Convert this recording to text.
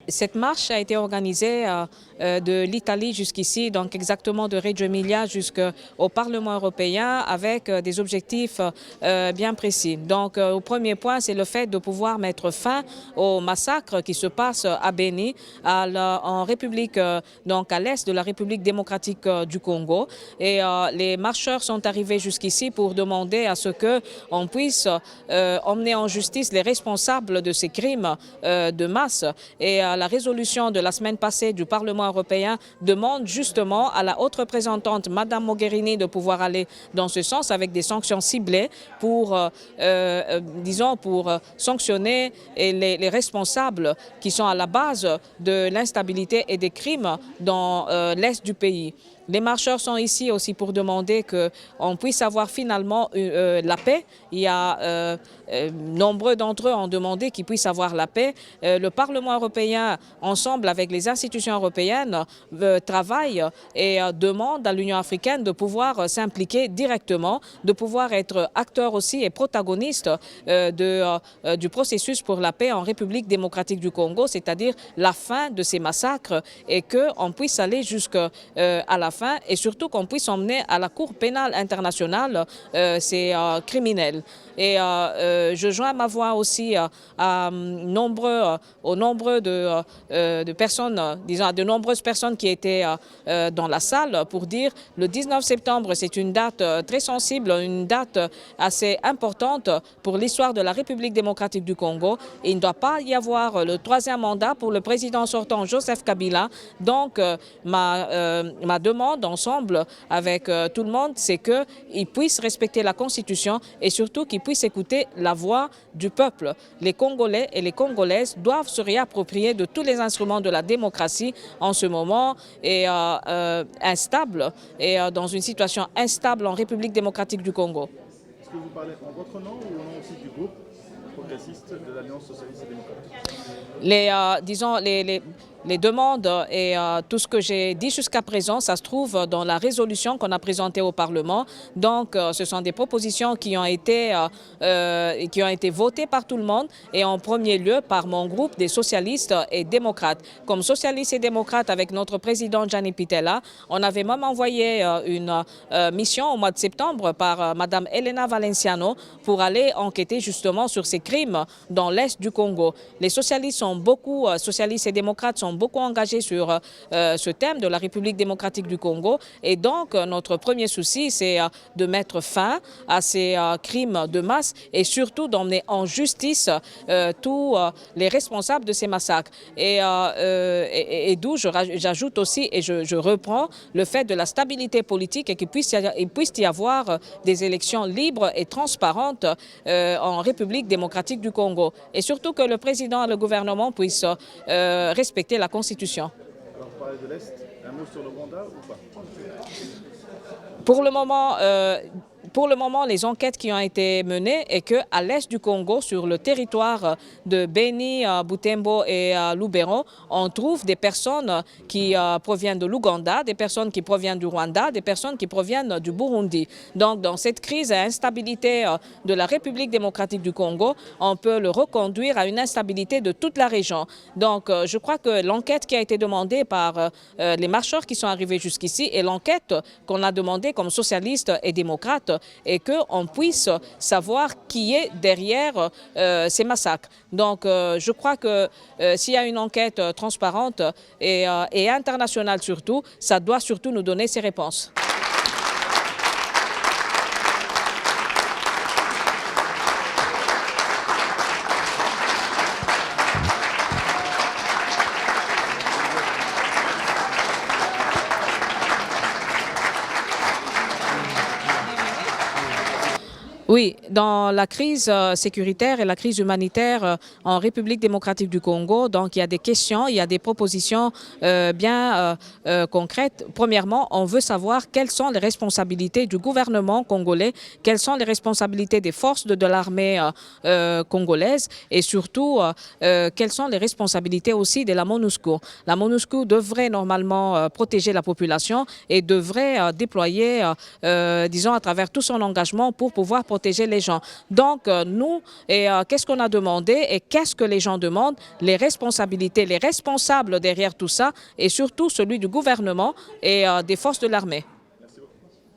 Cette marche a été organisée de l'Italie jusqu'ici, donc exactement de Reggio Emilia jusqu'au Parlement européen avec des objectifs bien précis. Donc au premier point, c'est le fait de pouvoir mettre fin au massacre qui se passe à Beni, en République, donc à l'est de la République démocratique du Congo. Et les marcheurs sont arrivés jusqu'ici pour demander à ce qu'on puisse emmener en justice les responsables de ces crimes de masse. Et la résolution de la semaine passée du Parlement européen demande justement à la haute représentante, Madame Mogherini, de pouvoir aller dans ce sens avec des sanctions ciblées pour, pour sanctionner les responsables qui sont à la base de l'instabilité et des crimes dans l'est du pays. Les marcheurs sont ici aussi pour demander qu'on puisse avoir finalement la paix. Il y a nombreux d'entre eux ont demandé qu'ils puissent avoir la paix. Le Parlement européen, ensemble avec les institutions européennes, travaille et demande à l'Union africaine de pouvoir s'impliquer directement, de pouvoir être acteur aussi et protagoniste du processus pour la paix en République démocratique du Congo, c'est-à-dire la fin de ces massacres et qu'on puisse aller jusqu'à la fin et surtout qu'on puisse emmener à la Cour pénale internationale ces criminels. Et je joins ma voix aussi au nombre de personnes, disons à de nombreuses personnes qui étaient dans la salle pour dire le 19 septembre, c'est une date très sensible, une date assez importante pour l'histoire de la République démocratique du Congo. Et il ne doit pas y avoir le troisième mandat pour le président sortant Joseph Kabila. Donc ma demande ensemble avec tout le monde, c'est qu'ils puissent respecter la Constitution et surtout qu'ils puissent écouter la voix du peuple. Les Congolais et les Congolaises doivent se réapproprier de tous les instruments de la démocratie en ce moment et instable et dans une situation instable en République démocratique du Congo. Est-ce que vous parlez en votre nom ou au nom aussi du groupe progressiste de l'Alliance socialiste et démocratique? Les demandes et tout ce que j'ai dit jusqu'à présent, ça se trouve dans la résolution qu'on a présentée au Parlement. Donc, ce sont des propositions qui ont été votées par tout le monde et en premier lieu par mon groupe des socialistes et démocrates. Comme socialistes et démocrates avec notre président Gianni Pittella, on avait même envoyé une mission au mois de septembre par Madame Elena Valenciano pour aller enquêter justement sur ces crimes dans l'est du Congo. Les socialistes socialistes et démocrates sont beaucoup engagés sur ce thème de la République démocratique du Congo. Et donc, notre premier souci, c'est de mettre fin à ces crimes de masse et surtout d'emmener en justice tous les responsables de ces massacres. Et d'où j'ajoute aussi et je reprends le fait de la stabilité politique et qu'il puisse y avoir des élections libres et transparentes en République démocratique du Congo. Et surtout que le président et le gouvernement puissent respecter la Constitution. Alors, vous parlez de l'Est, un mot sur le Rwanda ou pas? Pour le moment, les enquêtes qui ont été menées est qu'à l'est du Congo, sur le territoire de Beni, Butembo et Lubero, on trouve des personnes qui proviennent de l'Ouganda, des personnes qui proviennent du Rwanda, des personnes qui proviennent du Burundi. Donc, dans cette crise et instabilité de la République démocratique du Congo, on peut le reconduire à une instabilité de toute la région. Donc, je crois que l'enquête qui a été demandée par les marcheurs qui sont arrivés jusqu'ici et l'enquête qu'on a demandée comme socialistes et démocrates et qu'on puisse savoir qui est derrière ces massacres. Donc je crois que s'il y a une enquête transparente et internationale surtout, ça doit surtout nous donner ces réponses. Oui, dans la crise sécuritaire et la crise humanitaire en République démocratique du Congo, donc il y a des questions, il y a des propositions bien concrètes. Premièrement, on veut savoir quelles sont les responsabilités du gouvernement congolais, quelles sont les responsabilités des forces de l'armée congolaise et surtout quelles sont les responsabilités aussi de la MONUSCO. La MONUSCO devrait normalement protéger la population et devrait déployer, disons, à travers tout son engagement pour pouvoir protéger protéger les gens. Donc nous, qu'est-ce qu'on a demandé et qu'est-ce que les gens demandent? Les responsabilités, les responsables derrière tout ça et surtout celui du gouvernement et des forces de l'armée.